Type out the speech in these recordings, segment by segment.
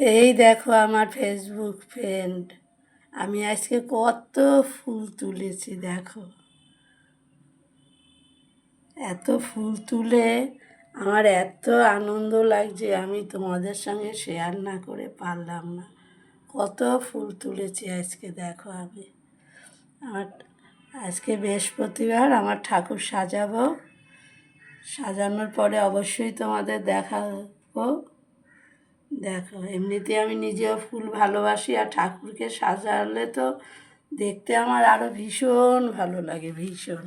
এই দেখো আমার ফেসবুক ফ্রেন্ড, আমি আজকে কত ফুল তুলেছি দেখো। এত ফুল তুলে আমার এত আনন্দ লাগছে, আমি তোমাদের সঙ্গে শেয়ার না করে পারলাম না। কত ফুল তুলেছি আজকে দেখো। আমি আমার আজকে বৃহস্পতিবার, আমার ঠাকুর সাজাবো। সাজানোর পরে অবশ্যই তোমাদের দেখাবো। দেখো, এমনিতে আমি নিজেও ফুল ভালোবাসি, আর ঠাকুরকে সাজালে তো দেখতে আমার আরও ভীষণ ভালো লাগে, ভীষণ।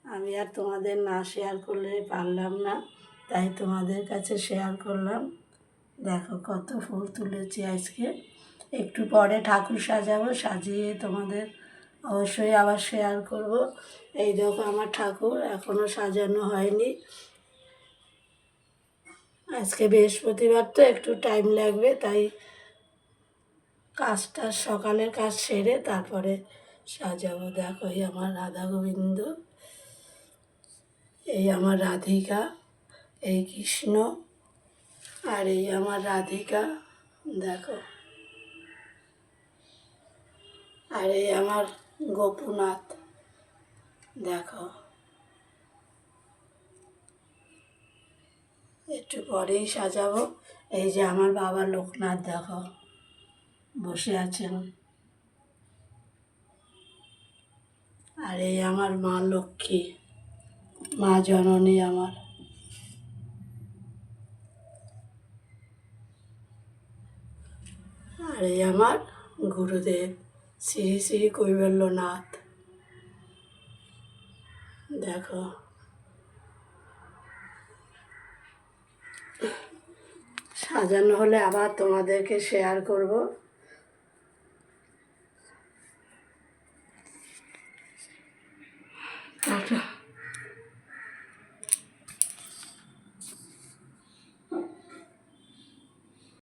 আমি আর তোমাদের না শেয়ার করলে পারলাম না, তাই তোমাদের কাছে শেয়ার করলাম। দেখো কত ফুল তুলেছি আজকে। একটু পরে ঠাকুর সাজাবো, সাজিয়ে তোমাদের অবশ্যই আবার শেয়ার করব। এই দেখো আমার ঠাকুর এখনও সাজানো হয়নি। আজকে বৃহস্পতিবার তো একটু টাইম লাগবে, তাই কাজটা সকালের কাজ সেরে তারপরে সাজাবো। দেখো এই আমার রাধা গোবিন্দ, এই আমার রাধিকা, এই কৃষ্ণ, আর এই আমার রাধিকা দেখো, আর এই আমার গোপুনাথ দেখো। একটু পরেই সাজাবো। এই যে আমার বাবা লোকনাথ দেখো বসে আছেন, আর এই আমার মা লক্ষ্মী, মা জননী আমার। আর এই আমার গুরুদেব শ্রী শ্রী কৈবল্যনাথ দেখো। সাজানো হলে আবার তোমাদেরকে শেয়ার করব। টাটা।